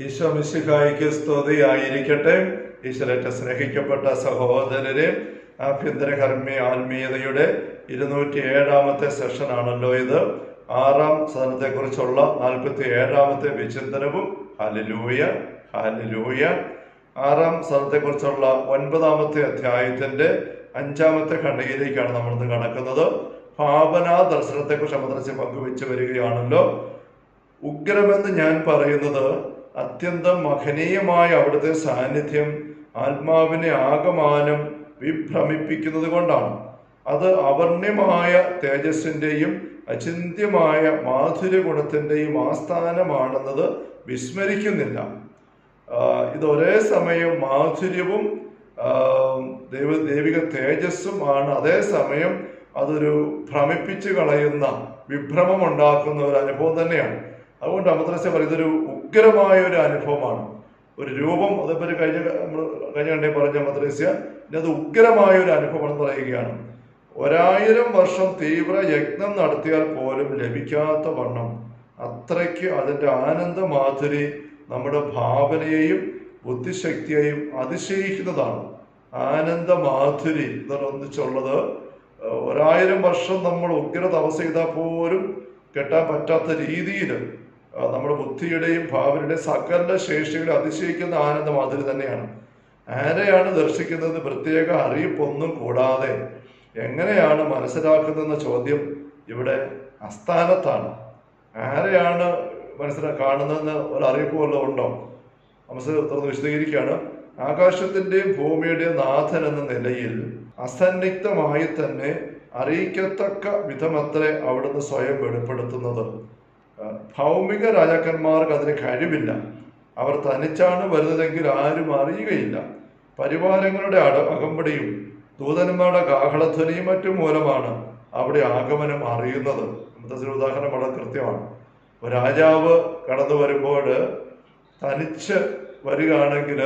ഈശോ മിശിഹായ്ക്ക് സ്തുതിയായിരിക്കട്ടെ. ഈശ്വരത്തെ സ്നേഹിക്കപ്പെട്ട സഹോദരരെ, ആഭ്യന്തര കർമ്മി ആത്മീയതയുടെ 207ാമത്തെ സെഷനാണല്ലോ ഇത്. 6ാം സദനത്തെക്കുറിച്ചുള്ള 47ാമത്തെ വിചിന്തനവും. Hallelujah, hallelujah. 6ാം സദനത്തെക്കുറിച്ചുള്ള 9ാമത്തെ അധ്യായത്തിന്റെ 5ാമത്തെ ഖണ്ഡികയിലേക്കാണ് നമ്മളിന്ന് കടക്കുന്നത്. ഭാവനാ ദർശനത്തെക്കുറിച്ച് അമദ്രസ പങ്കുവെച്ച് വരികയാണല്ലോ. ഉഗ്രമെന്ന് ഞാൻ പറയുന്നത് അത്യന്തം മഹനീയമായ അവിടുത്തെ സാന്നിധ്യം ആത്മാവിനെ ആകമാനം വിഭ്രമിപ്പിക്കുന്നത് കൊണ്ടാണ്. അത് അവർണ്യമായ തേജസ്സിന്റെയും അചിന്ത്യമായ മാധുര്യ ഗുണത്തിന്റെയും ആസ്ഥാനമാണെന്നത് വിസ്മരിക്കുന്നില്ല. ഇത് ഒരേ സമയം മാധുര്യവും ദൈവിക തേജസ്സും ആണ്. അതേസമയം അതൊരു ഭ്രമിപ്പിച്ച് കളയുന്ന, വിഭ്രമം ഉണ്ടാക്കുന്ന ഒരു അനുഭവം തന്നെയാണ്. അതുകൊണ്ട് അമദ്രസ പറയുന്നതൊരു ഉഗ്രമായ ഒരു അനുഭവമാണ്. ഒരു രൂപം, അതേപോലെ കഴിഞ്ഞ കണ്ടേ പറഞ്ഞ മദ്രസ അത് ഉഗ്രമായ ഒരു അനുഭവമാണെന്ന് പറയുകയാണ്. 1000 വർഷം തീവ്ര യജ്ഞം നടത്തിയാൽ പോലും ലഭിക്കാത്ത വണ്ണം അത്രയ്ക്ക് അതിൻ്റെ ആനന്ദ മാധുരി നമ്മുടെ ഭാവനയെയും ബുദ്ധിശക്തിയെയും അതിശയിക്കുന്നതാണ്. ആനന്ദ മാധുരി ഇതൊന്നിച്ചുള്ളത് 1000 വർഷം നമ്മൾ ഉഗ്ര തപസ് ചെയ്താൽ പോലും കെട്ടാൻ പറ്റാത്ത രീതിയിൽ നമ്മുടെ ബുദ്ധിയുടെയും ഭാവനയുടെയും സകല ശേഷികളെ അതിശയിക്കുന്ന ആനന്ദ മാധുരി തന്നെയാണ്. ആരെയാണ് ദർശിക്കുന്നത് പ്രത്യേക അറിയിപ്പൊന്നും കൂടാതെ എങ്ങനെയാണ് മനസ്സിലാക്കുന്നതെന്ന ചോദ്യം ഇവിടെ അസ്ഥാനത്താണ്. ആരെയാണ് കാണുന്നതെന്ന് ഒരു അറിയിപ്പ് വല്ലതും ഉണ്ടോ? തുറന്ന് വിശദീകരിക്കുകയാണ്. ആകാശത്തിന്റെയും ഭൂമിയുടെയും നാഥൻ എന്ന നിലയിൽ അസന്നിഗ്ധമായി തന്നെ അറിയിക്കത്തക്ക വിധമത്രേ അവിടുന്ന് സ്വയം വെളിപ്പെടുത്തുന്നത്. ഭൗമിക രാജാക്കന്മാർക്ക് അതിന് കഴിവില്ല. അവർ തനിച്ചാണ് വരുന്നതെങ്കിൽ ആരും അറിയുകയില്ല. പരിവാരങ്ങളുടെ അകമ്പടിയും ദൂതന്മാരുടെ കാഹളധ്വനിയും മറ്റും മൂലമാണ് അവിടെ ആഗമനം അറിയുന്നത്. ഇന്നത്തെ ഉദാഹരണം വളരെ കൃത്യമാണ്. ഒരു രാജാവ് കടന്നു വരുമ്പോൾ തനിച്ച് വരികയാണെങ്കിൽ,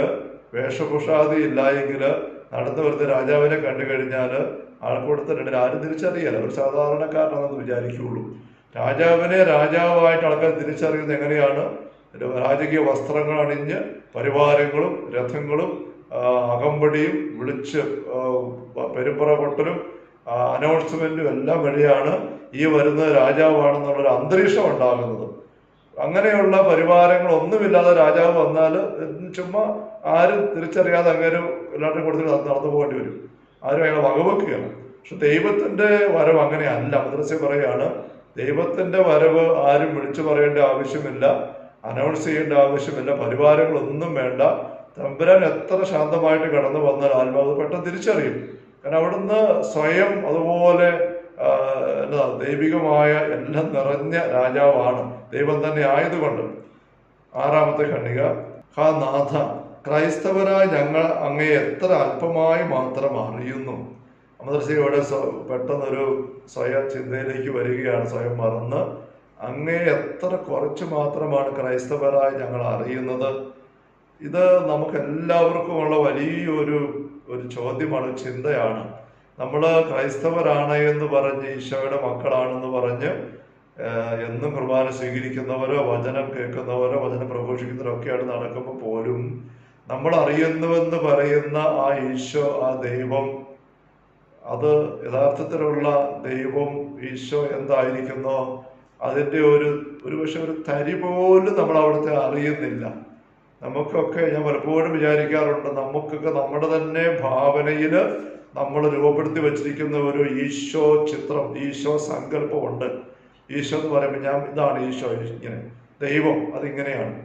വേഷഭൂഷാദി ഇല്ല എങ്കിൽ, നടന്നു വരുന്ന രാജാവിനെ കണ്ടു കഴിഞ്ഞാൽ ആൾക്കൂട്ടത്തിനിടയിൽ ആരും തിരിച്ചറിയില്ല. ഒരു സാധാരണക്കാരനാണെന്ന് വിചാരിക്കുകയുള്ളൂ. രാജാവിനെ രാജാവായിട്ട് ആൾക്കാർ തിരിച്ചറിയുന്നത് എങ്ങനെയാണ്? രാജകീയ വസ്ത്രങ്ങൾ അണിഞ്ഞ് പരിവാരങ്ങളും രഥങ്ങളും അകമ്പടിയും വിളിച്ച് പെരുമ്പറ കൊട്ടലും അനൗൺസ്മെന്റും എല്ലാം വഴിയാണ് ഈ വരുന്ന രാജാവാണെന്നുള്ളൊരു അന്തരീക്ഷം ഉണ്ടാകുന്നത്. അങ്ങനെയുള്ള പരിവാരങ്ങൾ ഒന്നുമില്ലാതെ രാജാവ് വന്നാൽ ചുമ്മാ ആരും തിരിച്ചറിയാതെ അങ്ങനെ എല്ലാവരും കൊടുത്തിട്ട് നടന്നു പോകേണ്ടി വരും. ആരും അയാളെ വകവെക്കുകയാണ്. പക്ഷെ ദൈവത്തിന്റെ വരവ് അങ്ങനെയല്ല. മദ്രസ പറയാണ്, ദൈവത്തിന്റെ വരവ് ആരും വിളിച്ചു പറയേണ്ട ആവശ്യമില്ല, അനൗൺസ് ചെയ്യേണ്ട ആവശ്യമില്ല, പരിവാരങ്ങളൊന്നും വേണ്ട. തമ്പുരാൻ എത്ര ശാന്തമായിട്ട് കടന്നു വന്നാൽ ആത്മാവ് പെട്ടെന്ന് തിരിച്ചറിയും. കാരണം അവിടുന്ന് സ്വയം അതുപോലെ ദൈവികമായ എല്ലാം നിറഞ്ഞ രാജാവാണ്, ദൈവം തന്നെ ആയതുകൊണ്ട്. 6ാമത്തെ ഖണ്ഡിക. ഹാ നാഥ, ക്രൈസ്തവരായ ഞങ്ങൾ അങ്ങയെ എത്ര അല്പമായി മാത്രം അറിയുന്നു. അമദ്രസയോടെ പെട്ടെന്നൊരു സ്വയം ചിന്തയിലേക്ക് വരികയാണ്. സ്വയം മറന്ന് അങ്ങയെ എത്ര കുറച്ച് മാത്രമാണ് ക്രൈസ്തവരായി ഞങ്ങൾ അറിയുന്നത്. ഇത് നമുക്ക് എല്ലാവർക്കുമുള്ള വലിയൊരു ചോദ്യമാണ്, ചിന്തയാണ്. നമ്മൾ ക്രൈസ്തവരാണ് എന്ന് പറഞ്ഞ്, ഈശോയുടെ മക്കളാണെന്ന് പറഞ്ഞ് എന്നും കുർബാന സ്വീകരിക്കുന്നവരോ വചനം കേൾക്കുന്നവരോ വചനം പ്രഘോഷിക്കുന്നവരോ ഒക്കെയാണ് നടക്കുമ്പോൾ പോലും നമ്മൾ അറിയുന്നുവെന്ന് പറയുന്ന ആ ഈശോ, ആ ദൈവം, അത് യഥാർത്ഥത്തിലുള്ള ദൈവം ഈശോ എന്തായിരിക്കുന്നോ അതിൻ്റെ ഒരു പക്ഷെ ഒരു തരി പോലും നമ്മൾ അവിടുത്തെ അറിയുന്നില്ല. നമുക്കൊക്കെ, ഞാൻ പലപ്പോഴും വിചാരിക്കാറുണ്ട്, നമുക്കൊക്കെ നമ്മുടെ തന്നെ ഭാവനയിൽ നമ്മൾ രൂപപ്പെടുത്തി വെച്ചിരിക്കുന്ന ഒരു ഈശോ ചിത്രം, ഈശോ സങ്കല്പമുണ്ട്. ഈശോ എന്ന് പറയുമ്പോൾ ഇതാണ് ഈശോ, ഇങ്ങനെ ദൈവം അതിങ്ങനെയാണ്.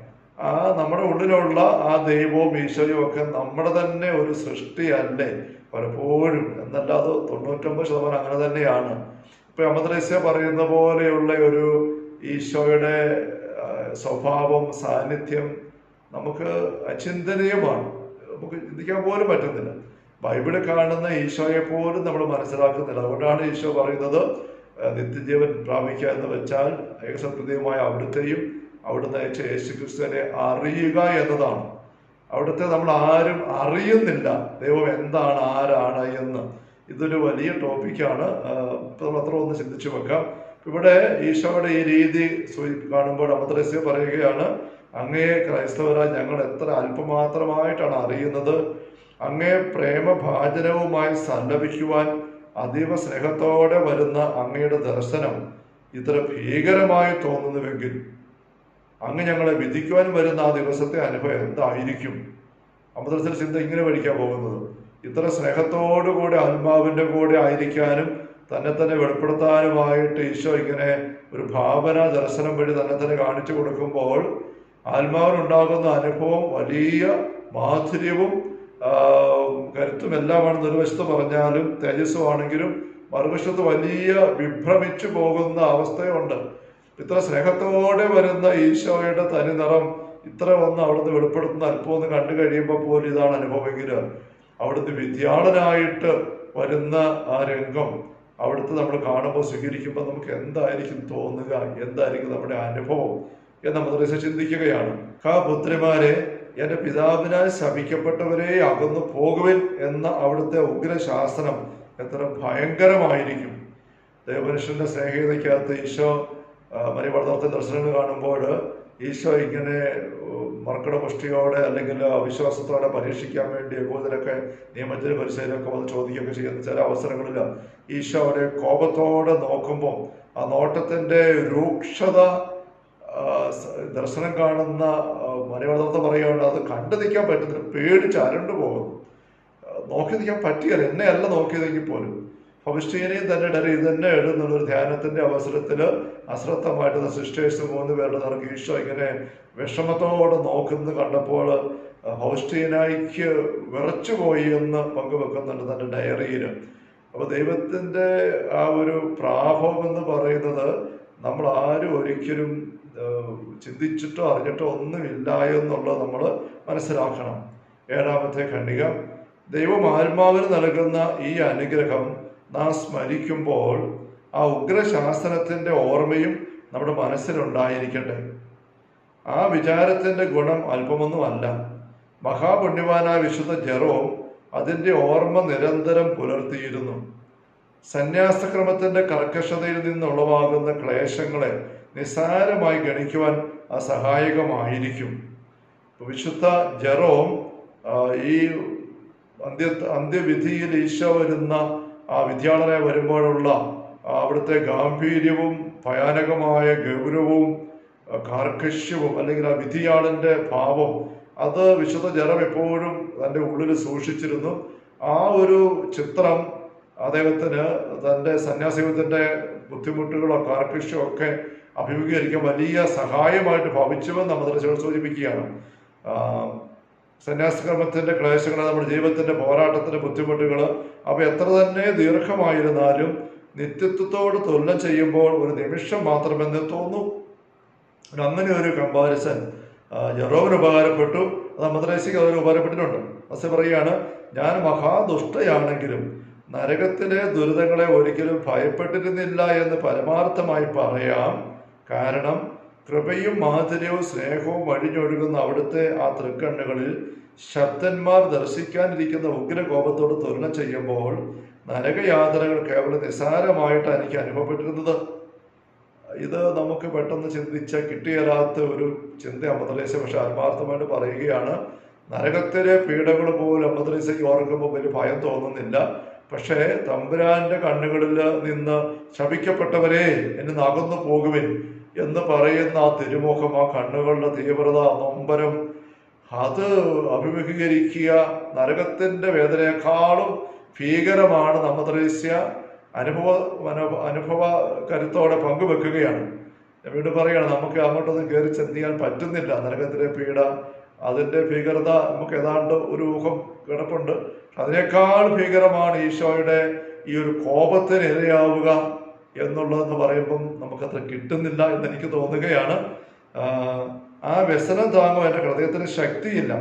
ആ നമ്മുടെ ഉള്ളിലുള്ള ആ ദൈവവും ഈശോയും ഒക്കെ നമ്മുടെ തന്നെ ഒരു സൃഷ്ടിയല്ലേ പലപ്പോഴും, എന്നല്ലാതെ 99% അങ്ങനെ തന്നെയാണ്. ഇപ്പൊ അമദ്രസ പറയുന്ന പോലെയുള്ള ഒരു ഈശോയുടെ സ്വഭാവം, സാന്നിധ്യം നമുക്ക് അചിന്തനീയമാണ്. നമുക്ക് ചിന്തിക്കാൻ പോലും പറ്റുന്നില്ല. ബൈബിളിൽ കാണുന്ന ഈശോയെ പോലും നമ്മൾ മനസ്സിലാക്കുന്നില്ല. അതുകൊണ്ടാണ് ഈശോ പറയുന്നത് നിത്യജീവൻ പ്രാപിക്കുക എന്ന് വെച്ചാൽ ഏകസത്യമായ അവിടുത്തെയും അവിടുന്ന് അയച്ച യേശുക്രിസ്തുവിനെ അറിയുക എന്നതാണ്. അവിടുത്തെ നമ്മൾ ആരും അറിയുന്നില്ല, ദൈവം എന്താണ്, ആരാണ് എന്ന്. ഇതൊരു വലിയ ടോപ്പിക്കാണ്. നമ്മൾ അത്ര ഒന്ന് ചിന്തിച്ചു വെക്കാം. ഇവിടെ ഈശോയുടെ ഈ രീതി കാണുമ്പോൾ അമദ്രസ്യ പറയുകയാണ്, അങ്ങയെ ക്രൈസ്തവരായി ഞങ്ങൾ എത്ര അല്പമാത്രമായിട്ടാണ് അറിയുന്നത്. അങ്ങയെ പ്രേമഭാജനവുമായി സല്ലപിക്കുവാൻ അതീവ സ്നേഹത്തോടെ വരുന്ന അങ്ങയുടെ ദർശനം ഇത്ര ഭീകരമായി തോന്നുന്നുവെങ്കിൽ അങ്ങ് ഞങ്ങളെ വിധിക്കുവാൻ വരുന്ന ആ ദിവസത്തെ അനുഭവം എന്തായിരിക്കും? അമൃതത്തിൽ ചിന്ത ഇങ്ങനെ പഠിക്കാൻ പോകുന്നത്, ഇത്ര സ്നേഹത്തോടുകൂടെ ആത്മാവിൻ്റെ കൂടെ ആയിരിക്കാനും തന്നെ വെളിപ്പെടുത്താനുമായിട്ട് ഈശോ ഇങ്ങനെ ഒരു ഭാവന ദർശനം വഴി തന്നെ കാണിച്ചു കൊടുക്കുമ്പോൾ ആത്മാവിനുണ്ടാകുന്ന അനുഭവം വലിയ മാധുര്യവും കരുത്തും എല്ലാമാണെന്ന് ഒരു വശത്ത് പറഞ്ഞാലും തേജസ്സുമാണെങ്കിലും മറുവശത്ത് വലിയ വിഭ്രമിച്ചു പോകുന്ന അവസ്ഥയുണ്ട്. ഇത്ര സ്നേഹത്തോടെ വരുന്ന ഈശോയുടെ തനി നിറം ഇത്ര വന്ന് അവിടുന്ന് വെളിപ്പെടുത്തുന്ന അല്പം ഒന്ന് കണ്ടു കഴിയുമ്പോൾ പോലും ഇതാണ് അനുഭവമെങ്കിൽ അവിടുന്ന് വിദ്യാളനായിട്ട് വരുന്ന ആ രംഗം അവിടുത്തെ നമ്മൾ കാണുമ്പോൾ സ്വീകരിക്കുമ്പോൾ നമുക്ക് എന്തായിരിക്കും തോന്നുക, എന്തായിരിക്കും നമ്മുടെ അനുഭവം എന്ന് മദ്രസ ചിന്തിക്കുകയാണ്. പുത്രിമാരെ, എൻ്റെ പിതാവിനാൽ ശപിക്കപ്പെട്ടവരെ അകന്നു പോകുവിൻ എന്ന അവിടുത്തെ ഉഗ്രശാസനം എത്ര ഭയങ്കരമായിരിക്കും. ദേവമനുഷ്യന്റെ സ്നേഹിതയ്ക്കകത്ത് ഈശോ മരിയവർദ്ധനത്തെ ദർശനങ്ങൾ കാണുമ്പോൾ ഈശോ ഇങ്ങനെ മർക്കടപുഷ്ടിയോടെ അല്ലെങ്കിൽ അവിശ്വാസത്തോടെ പരീക്ഷിക്കാൻ വേണ്ടി യഹൂദരൊക്കെ നിയമത്തിന് പരിശീലനമൊക്കെ വന്ന് ചോദിക്കുകയൊക്കെ ചെയ്യുന്ന ചില അവസരങ്ങളിൽ ഈശോ അവിടെ കോപത്തോടെ നോക്കുമ്പോൾ ആ നോട്ടത്തിൻ്റെ രൂക്ഷത ദർശനം കാണുന്ന മരിയവർദ്ധനത്തെ പറയുകയാണ്, അത് കണ്ടു നിൽക്കാൻ പറ്റുന്നില്ല, പേടിച്ച് അരണ്ടു പോകുന്നു. നോക്കി നിൽക്കാൻ പറ്റിയല്ല, എന്നെ അല്ല നോക്കിയതെങ്കിൽ പോലും ഫൗസ്റ്റീനയും തന്നെ ഡറി ഇത് തന്നെ എഴുതുന്നുള്ളൊരു ധ്യാനത്തിന്റെ അവസരത്തിൽ അശ്രദ്ധമായിട്ട് സിസ്റ്റേഴ്സ് 3 പേരുടെ നിറക്ക് ഈശോ ഇങ്ങനെ വിഷമത്തോടെ നോക്കുന്നത് കണ്ടപ്പോൾ ഫൗസ്റ്റീനയ്ക്ക് വിറച്ചുപോയി എന്ന് പങ്കുവെക്കുന്നുണ്ട് തൻ്റെ ഡയറിയിൽ. അപ്പോൾ ദൈവത്തിൻ്റെ ആ ഒരു പ്രാഭവം എന്ന് പറയുന്നത് നമ്മൾ ആരും ഒരിക്കലും ചിന്തിച്ചിട്ടോ അറിഞ്ഞിട്ടോ ഒന്നുമില്ല എന്നുള്ളത് നമ്മൾ മനസ്സിലാക്കണം. 7ാമത്തെ ഖണ്ഡിക, ദൈവം ആത്മാവിന് നൽകുന്ന ഈ അനുഗ്രഹം നാം സ്മരിക്കുമ്പോൾ ആ ഉഗ്രശാസനത്തിൻ്റെ ഓർമ്മയും നമ്മുടെ മനസ്സിലുണ്ടായിരിക്കട്ടെ. ആ വിചാരത്തിൻ്റെ ഗുണം അല്പമൊന്നുമല്ല. മഹാപുണ്യവാനായ വിശുദ്ധ ജെറോം അതിൻ്റെ ഓർമ്മ നിരന്തരം പുലർത്തിയിരുന്നു. സന്യാസക്രമത്തിൻ്റെ കർക്കശതയിൽ നിന്നുളവാകുന്ന ക്ലേശങ്ങളെ നിസ്സാരമായി ഗണിക്കുവാൻ സഹായകമായിരിക്കും. വിശുദ്ധ ജെറോം ഈ അന്ത്യവിധിയിൽ ഈശോ വരുന്ന ആ വിദ്യാളനെ വരുമ്പോഴുള്ള അവിടുത്തെ ഗാംഭീര്യവും ഭയാനകമായ ഗൗരവവും കാർക്കശ്യവും അല്ലെങ്കിൽ ആ വിധിയാളിൻ്റെ ഭാവം അത് വിശുദ്ധ ജെറോം എപ്പോഴും തൻ്റെ ഉള്ളിൽ സൂക്ഷിച്ചിരുന്നു. ആ ഒരു ചിത്രം അദ്ദേഹത്തിന് തൻ്റെ സന്യാസീവത്തിൻ്റെ ബുദ്ധിമുട്ടുകളോ കാർക്കശ്യമോ ഒക്കെ അഭിമുഖീകരിക്കാൻ വലിയ സഹായമായിട്ട് ഭവിച്ചുവെന്ന് നമ്മൾ സൂചിപ്പിക്കുകയാണ്. സന്യാസകർമ്മത്തിൻ്റെ ക്ലേശങ്ങൾ, നമ്മുടെ ജീവിതത്തിൻ്റെ പോരാട്ടത്തിൻ്റെ ബുദ്ധിമുട്ടുകൾ അവ എത്ര തന്നെ ദീർഘമായിരുന്നാലും നിത്യത്വത്തോട് തുലനം ചെയ്യുമ്പോൾ ഒരു നിമിഷം മാത്രമെന്ന് തോന്നും. അങ്ങനെ ഒരു കമ്പാരിസൺ ജെറോമിന് ഉപകാരപ്പെട്ടു, അത് മദ്രസയ്ക്ക് അതിന് ഉപകാരപ്പെട്ടിട്ടുണ്ട്. അസ പറയുകയാണ്, ഞാൻ മഹാദുഷ്ടയാണെങ്കിലും നരകത്തിലെ ദുരിതങ്ങളെ ഒരിക്കലും ഭയപ്പെട്ടിരുന്നില്ല എന്ന് പരമാർത്ഥമായി പറയാം. കാരണം കൃപയും മാധുര്യവും സ്നേഹവും വഴിഞ്ഞൊഴുകുന്ന അവിടുത്തെ ആ തൃക്കണ്ണുകളിൽ ശബ്ദന്മാർ ദർശിക്കാനിരിക്കുന്ന ഉഗ്രകോപത്തോട് തുലനം ചെയ്യുമ്പോൾ നരകയാതനകൾ കേവലം നിസ്സാരമായിട്ടാണ് എനിക്ക് അനുഭവപ്പെട്ടിരുന്നത്. ഇത് നമുക്ക് പെട്ടെന്ന് കിട്ടിയരാത്ത ഒരു ചിന്ത അമ്മദ്രേസ്യ പക്ഷെ ആത്മാർത്ഥമായിട്ട് പറയുകയാണ്. നരകത്തിലെ പീഡകൾ പോലും അമ്മദ്രേസ്യക്ക് ഓർക്കുമ്പോൾ വലിയ ഭയം തോന്നുന്നില്ല. പക്ഷേ തമ്പുരാന്റെ കണ്ണുകളിൽ നിന്ന് ശപിക്കപ്പെട്ടവരെ എന്നെ അകന്നു പോകുവിൻ എന്ന് പറയുന്ന ആ തിരുമുഖം, ആ കണ്ണുകളുടെ തീവ്രത, നൊമ്പരം, അത് അഭിമുഖീകരിക്കുക നരകത്തിൻ്റെ വേദനയെക്കാളും ഭീകരമാണ്. അമ്മദ്രേസ്യ അനുഭവ കരുത്തോടെ പങ്കുവെക്കുകയാണ്. വീണ്ടും പറയുകയാണ്, നമുക്ക് അങ്ങോട്ടൊന്നും കയറി ചെന്നിയാൻ പറ്റുന്നില്ല. നരകത്തിലെ പീഡ, അതിൻ്റെ ഭീകരത നമുക്ക് ഏതാണ്ട് ഒരു ഊഹം കിടപ്പുണ്ട്. അതിനേക്കാൾ ഭീകരമാണ് ഈശോയുടെ ഈ ഒരു കോപത്തിന് ഇരയാവുക എന്നുള്ളതെന്ന് പറയുമ്പം നമുക്കത്ര കിട്ടുന്നില്ല എന്നെനിക്ക് തോന്നുകയാണ്. ആ വ്യസനം താങ്ങും എൻ്റെ ഹൃദയത്തിന് ശക്തിയില്ല.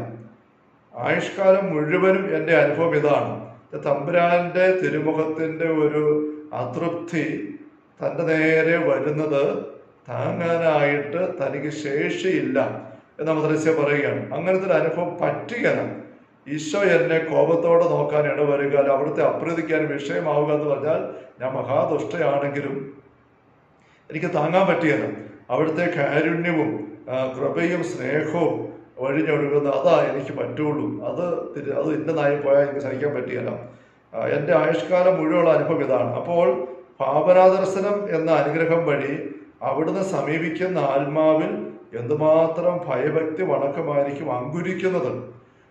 ആയുഷ്കാലം മുഴുവനും എൻ്റെ അനുഭവം ഇതാണ്. തമ്പുരാന്റെ തിരുമുഖത്തിൻ്റെ ഒരു അതൃപ്തി തൻ്റെ നേരെ വരുന്നത് താങ്ങാനായിട്ട് തനിക്ക് ശേഷിയില്ല എന്ന് മദ്രസ്യ പറയുകയാണ്. അങ്ങനത്തെ ഒരു അനുഭവം പറ്റുകയാണ്. ഈശോ എന്നെ കോപത്തോടെ നോക്കാൻ ഇടവരുക, അവിടുത്തെ അപ്രീതിക്കാൻ വിഷയമാവുക എന്ന് പറഞ്ഞാൽ ഞാൻ മഹാദുഷ്ടയാണെങ്കിലും എനിക്ക് താങ്ങാൻ പറ്റുകയില്ല. അവിടുത്തെ കാരുണ്യവും കൃപയും സ്നേഹവും വഴിഞ്ഞൊഴുകുന്ന അതാ എനിക്ക് പറ്റുള്ളൂ. അത് ഇന്നതായി പോയാൽ എനിക്ക് സഹിക്കാൻ പറ്റിയല്ല. എൻ്റെ ആയുഷ്കാലം മുഴുവനുള്ള അനുഭവം ഇതാണ്. അപ്പോൾ ഭാവനാദർശനം എന്ന അനുഗ്രഹം വഴി അവിടുന്ന് സമീപിക്കുന്ന ആത്മാവിൽ എന്തുമാത്രം ഭയഭക്തി വണക്കമായിരിക്കും അങ്കുരിക്കുന്നത്.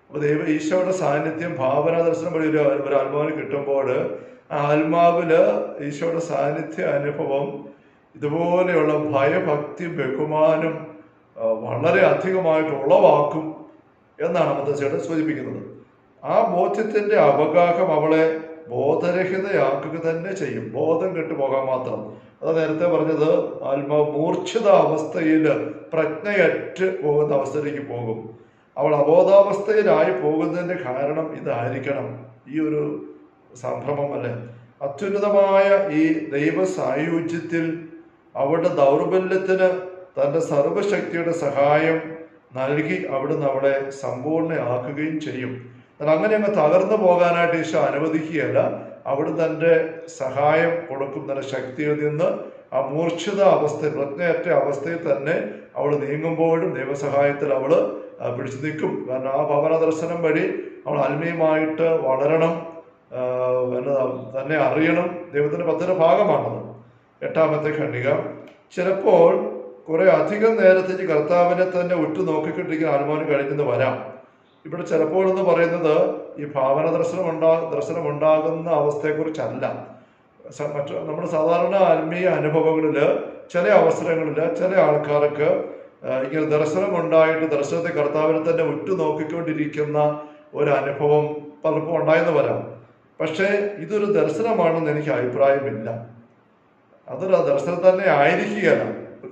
അപ്പോൾ ഈശോയുടെ സാന്നിധ്യം ഭാവനാദർശനം വഴി ഒരു ആത്മാവിന് കിട്ടുമ്പോൾ ആ ആത്മാവില് ഈശോയുടെ സാന്നിധ്യ അനുഭവം ഇതുപോലെയുള്ള ഭയഭക്തി ബഹുമാനം വളരെ അധികമായിട്ട് ഉളവാക്കും എന്നാണ് അമൃതച്ചേട്ടൻ സൂചിപ്പിക്കുന്നത്. ആ ബോധ്യത്തിന്റെ അവഗാഹം അവളെ ബോധരഹിതയാക്കുക തന്നെ ചെയ്യും. ബോധം കെട്ടുപോകാൻ മാത്രം. അത് നേരത്തെ പറഞ്ഞത് ആത്മാവ് മൂർച്ഛിത അവസ്ഥയിൽ പ്രജ്ഞയറ്റ് പോകുന്ന അവസ്ഥയിലേക്ക് പോകും. അവൾ അബോധാവസ്ഥയിലായി പോകുന്നതിന്റെ കാരണം ഇതായിരിക്കണം. ഈ ഒരു സംഭ്രമം അല്ലെ, അത്യുന്നതമായ ഈ ദൈവ സായുജ്യത്തിൽ അവളുടെ ദൗർബല്യത്തിന് തൻ്റെ സർവശക്തിയുടെ സഹായം നൽകി അവിടുന്ന് അവളെ സമ്പൂർണ്ണയാക്കുകയും ചെയ്യും. എന്നാൽ അങ്ങനെ അങ്ങ് തകർന്നു പോകാനായിട്ട് ഈശോ അനുവദിക്കുകയല്ല. അവിടുന്ന് തൻ്റെ സഹായം കൊടുക്കും. തൻ്റെ ശക്തിയിൽ നിന്ന് ആ മൂർച്ഛിത അവസ്ഥ, പ്രജ്ഞയറ്റ അവസ്ഥയിൽ തന്നെ അവൾ നീങ്ങുമ്പോഴും ദൈവസഹായത്തിൽ അവൾ പിടിച്ചു നിൽക്കും. കാരണം ആ ഭവന ദർശനം വഴി അവൾ ആത്മീയമായിട്ട് വളരണം, തന്നെ അറിയണം. ദൈവത്തിൻ്റെ പദ്ധതിയുടെ ഭാഗമാണത്. 8ാമത്തെ ഖണ്ഡിക, ചിലപ്പോൾ കുറെ അധികം നേരത്തേക്ക് കർത്താവിനെ തന്നെ ഉറ്റുനോക്കിക്കൊണ്ടിരിക്കുന്ന ആത്മാവിന് കഴിഞ്ഞെന്ന് വരാം. ഇവിടെ ചിലപ്പോൾ എന്ന് പറയുന്നത് ഈ ഭാവന ദർശനം ഉണ്ടാകുന്ന അവസ്ഥയെക്കുറിച്ചല്ല. നമ്മുടെ സാധാരണ ആത്മീയ അനുഭവങ്ങളിൽ ചില അവസരങ്ങളിൽ ചില ആൾക്കാർക്ക് ഇങ്ങനെ ദർശനം ഉണ്ടായിട്ട് ദർശനത്തെ കർത്താവിനെ തന്നെ ഉറ്റുനോക്കിക്കൊണ്ടിരിക്കുന്ന ഒരു അനുഭവം പലപ്പോൾ ഉണ്ടായെന്ന് വരാം. പക്ഷേ ഇതൊരു ദർശനമാണെന്ന് എനിക്ക് അഭിപ്രായമില്ല. അതൊരു ദർശനം തന്നെ ആയിരിക്കുകയല്ല.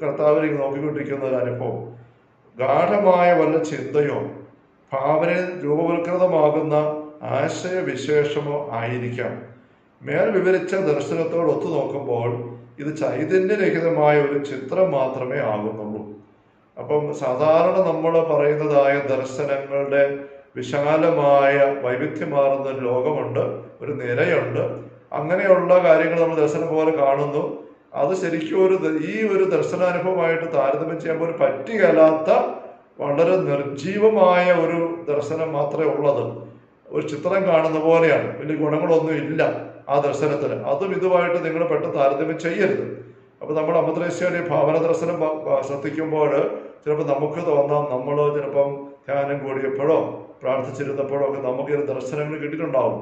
കർത്താവിനെ നോക്കിക്കൊണ്ടിരിക്കുന്ന ഒരു അനുഭവം ഗാഠമായ വല്ല ചിന്തയോ ഭാവനയിൽ രൂപവൽകൃതമാകുന്ന ആശയവിശേഷമോ ആയിരിക്കാം. മേൽ വിവരിച്ച ദർശനത്തോട് ഒത്തുനോക്കുമ്പോൾ ഇത് ചൈതന്യരഹിതമായ ഒരു ചിത്രം മാത്രമേ ആകുന്നുള്ളൂ. അപ്പം സാധാരണ നമ്മൾ പറയുന്നതായ ദർശനങ്ങളുടെ വിശാലമായ വൈവിധ്യമാർന്ന ഒരു ലോകമുണ്ട്, ഒരു നിരയുണ്ട്. അങ്ങനെയുള്ള കാര്യങ്ങൾ നമ്മൾ ദർശനം പോലെ കാണുന്നു. അത് ശരിക്കും ഈ ഒരു ദർശനാനുഭവമായിട്ട് താരതമ്യം ചെയ്യുമ്പോൾ ഒരു പറ്റുകയല്ലാത്ത വളരെ നിർജീവമായ ഒരു ദർശനം മാത്രമേ ഉള്ളത്. ഒരു ചിത്രം കാണുന്ന പോലെയാണ്, വലിയ ഗുണങ്ങളൊന്നും ഇല്ല ആ ദർശനത്തിന്. അതും ഇതുമായിട്ട് നിങ്ങൾ പെട്ടെന്ന് താരതമ്യം ചെയ്യരുത്. അപ്പൊ നമ്മൾ അമൃതേശ്വരി ഭാവന ദർശനം ശ്രദ്ധിക്കുമ്പോൾ ചിലപ്പോൾ നമുക്ക് തോന്നാം, നമ്മൾ ചിലപ്പം ധ്യാനം കൂടിയപ്പോഴോ പ്രാർത്ഥിച്ചിരുന്നപ്പോഴോ ഒക്കെ നമുക്ക് ചില ദർശനങ്ങൾ കിട്ടിയിട്ടുണ്ടാവും.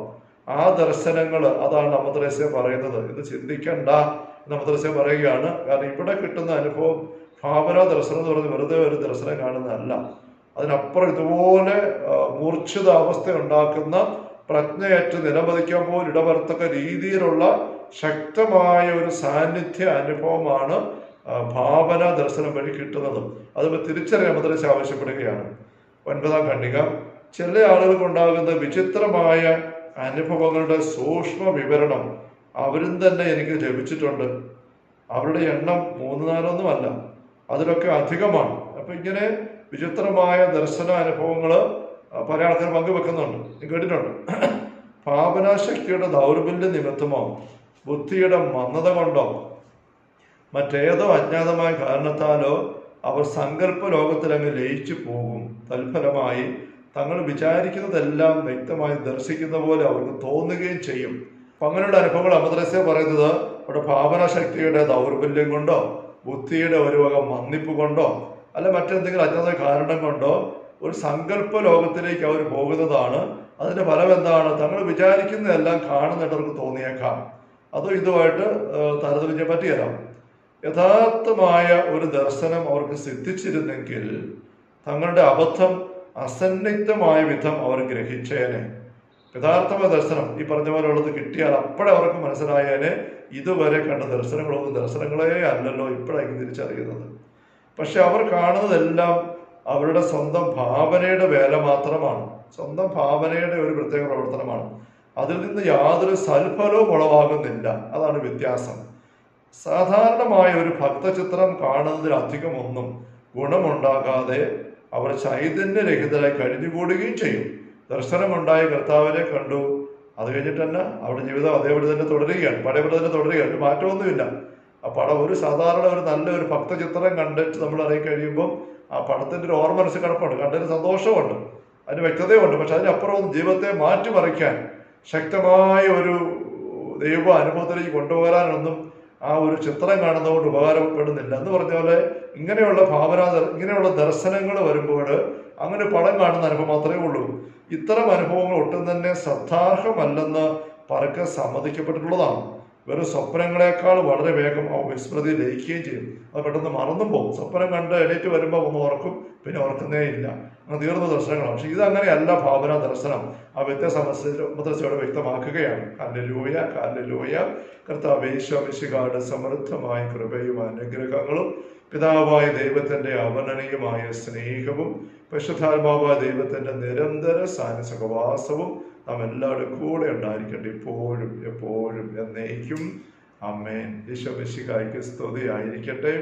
ആ ദർശനങ്ങൾ അതാണ് അമൃതേശ്വര പറയുന്നത്. ഇത് ചിന്തിക്കണ്ട എന്ന് അമൃതേശ്വര പറയുകയാണ്. കാരണം ഇവിടെ കിട്ടുന്ന അനുഭവം ഭാവന ദർശനം എന്ന് പറഞ്ഞ് വെറുതെ ഒരു ദർശനം കാണുന്നതല്ല. അതിനപ്പുറം ഇതുപോലെ മൂർച്ഛിത അവസ്ഥ ഉണ്ടാക്കുന്ന, പ്രജ്ഞയറ്റ് നിലംപതിക്കാൻ പോലും ഇടവരുത്തക്ക രീതിയിലുള്ള ശക്തമായ ഒരു സാന്നിധ്യ അനുഭവമാണ് ഭാവന ദർശനം വഴി കിട്ടുന്നത്. അതിപ്പോൾ തിരിച്ചറിയാൻ മദ്രസ ആവശ്യപ്പെടുകയാണ്. 9ാം ഖണ്ഡിക, ചില ആളുകൾക്കുണ്ടാകുന്ന വിചിത്രമായ അനുഭവങ്ങളുടെ സൂക്ഷ്മ വിവരണം അവരും തന്നെ എനിക്ക് ലഭിച്ചിട്ടുണ്ട്. അവരുടെ എണ്ണം 3-4 അല്ല, അതിലൊക്കെ അധികമാണ്. അപ്പൊ ഇങ്ങനെ വിചിത്രമായ ദർശന അനുഭവങ്ങൾ പല ആൾക്കാർ പങ്കുവെക്കുന്നുണ്ട്. കേട്ടിട്ടുണ്ട്. ഭാവനാശക്തിയുടെ ദൗർബല്യ നിമിത്തമോ ബുദ്ധിയുടെ മന്ദത കൊണ്ടോ മറ്റേതോ അജ്ഞാതമായ കാരണത്താലോ അവർ സങ്കല്പ ലോകത്തിലങ്ങ് ലയിച്ചു പോകും. തൽഫലമായി തങ്ങൾ വിചാരിക്കുന്നതെല്ലാം വ്യക്തമായി ദർശിക്കുന്ന പോലെ അവർക്ക് തോന്നുകയും ചെയ്യും. അപ്പൊ അങ്ങനെയുള്ള അനുഭവങ്ങൾ അമദ്രസ പറയുന്നത് അവിടെ ഭാവനാശക്തിയുടെ ദൗർബല്യം കൊണ്ടോ ബുദ്ധിയുടെ ഒരു വക മന്ദിപ്പ് കൊണ്ടോ അല്ല മറ്റെന്തെങ്കിലും അജ്ഞാത കാരണം കൊണ്ടോ ഒരു സങ്കല്പ ലോകത്തിലേക്ക് അവർ പോകുന്നതാണ്. അതിന്റെ ഫലം എന്താണ്? തങ്ങൾ വിചാരിക്കുന്നതെല്ലാം കാണുന്നിട്ട് അവർക്ക് തോന്നിയേക്കാം. അതോ ഇതുമായിട്ട് താരതമ്യം ചെയ്യാൻ പറ്റിയല്ല. യഥാർത്ഥമായ ഒരു ദർശനം അവർക്ക് സിദ്ധിച്ചിരുന്നെങ്കിൽ തങ്ങളുടെ അബദ്ധം അസന്നിഗ്ധമായ വിധം അവർ ഗ്രഹിച്ചേനെ. യഥാർത്ഥമായ ദർശനം ഈ പറഞ്ഞ പോലെ ഉള്ളത് കിട്ടിയാൽ അപ്പോഴേ അവർക്ക് മനസ്സിലായേനെ ഇതുവരെ കണ്ട ദർശനങ്ങളൊന്നും ദർശനങ്ങളേ അല്ലല്ലോ, ഇപ്പോഴായിരിക്കും തിരിച്ചറിയുന്നത്. പക്ഷെ അവർ കാണുന്നതെല്ലാം അവരുടെ സ്വന്തം ഭാവനയുടെ വേല മാത്രമാണ്, സ്വന്തം ഭാവനയുടെ ഒരു പ്രത്യേക പ്രവർത്തനമാണ്. അതിൽ നിന്ന് യാതൊരു സൽഫലവും ഉളവാകുന്നില്ല. അതാണ് വ്യത്യാസം. സാധാരണമായ ഒരു ഭക്തചിത്രം കാണുന്നതിലധികം ഒന്നും ഗുണമുണ്ടാകാതെ അവർ ചൈതന്യരഹിതരായി കഴിഞ്ഞുകൂടുകയും ചെയ്യും. ദർശനമുണ്ടായി കർത്താവിനെ കണ്ടു, അത് കഴിഞ്ഞിട്ട് തന്നെ അവരുടെ ജീവിതം അതേപടി തന്നെ തുടരുകയാണ്, പഴയപടി തന്നെ തുടരുകയാണ്, ഒരു മാറ്റമൊന്നുമില്ല. അപ്പോൾ ഒരു സാധാരണ ഒരു നല്ലൊരു ഭക്തചിത്രം കണ്ടിട്ട് നമ്മൾ ഇറങ്ങി കഴിയുമ്പോൾ ആ പടത്തിൻ്റെ ഒരു ഓർമ്മ മനസ്സിൽ കിടപ്പുണ്ട്, കണ്ടതിന് സന്തോഷമുണ്ട്, അതിന് വ്യക്തതയുണ്ട്. പക്ഷെ അതിനപ്പുറം ജീവിതത്തെ മാറ്റിമറിക്കാൻ ശക്തമായ ഒരു ദൈവ അനുഭവത്തിലേക്ക് കൊണ്ടുപോകാനൊന്നും ആ ഒരു ചിത്രം കാണുന്നതുകൊണ്ട് ഉപകാരപ്പെടുന്നില്ല. എന്ന് പറഞ്ഞ പോലെ ഇങ്ങനെയുള്ള ഇങ്ങനെയുള്ള ദർശനങ്ങൾ വരുമ്പോൾ അങ്ങനെ പടം കാണുന്ന അനുഭവം മാത്രമേ ഉള്ളൂ. ഇത്തരം അനുഭവങ്ങൾ ഒട്ടും തന്നെ ശ്രദ്ധാർഹമല്ലെന്ന് പരക്കെ സമ്മതിക്കപ്പെട്ടിട്ടുള്ളതാണ്. വെറും സ്വപ്നങ്ങളെക്കാൾ വളരെ വേഗം വിസ്മൃതി ലയിക്കുകയും ചെയ്യും. അത് പെട്ടെന്ന് മറന്നും പോകും. സ്വപ്നം കണ്ട് എണീറ്റ് വരുമ്പോൾ ഒന്ന് ഓർക്കും, പിന്നെ ഓർക്കുന്നേ ഇല്ല. അങ്ങനെ തീർന്ന ദർശനങ്ങളാണ്. പക്ഷെ ഇതങ്ങനെയല്ല ഭാവന ദർശനം. ആ വ്യത്യസ്തയോടെ വ്യക്തമാക്കുകയാണ്. ഹല്ലേലൂയ, ഹല്ലേലൂയ. കർത്താവേ ഈശോമിശിഹായുടെ സമൃദ്ധമായ കൃപയും അനുഗ്രഹങ്ങളും പിതാവായ ദൈവത്തിന്റെ അവർണ്ണനീയമായ സ്നേഹവും പരിശുദ്ധാത്മാവായ ദൈവത്തിന്റെ നിരന്തര സഹവാസവും നാം എല്ലാവരും കൂടെ ഉണ്ടായിരിക്കട്ടെ, ഇപ്പോഴും എപ്പോഴും എന്നേക്കും. ആമേൻ. ഈശോ മിശിഹായ്ക്ക് സ്തുതിയായിരിക്കട്ടെ.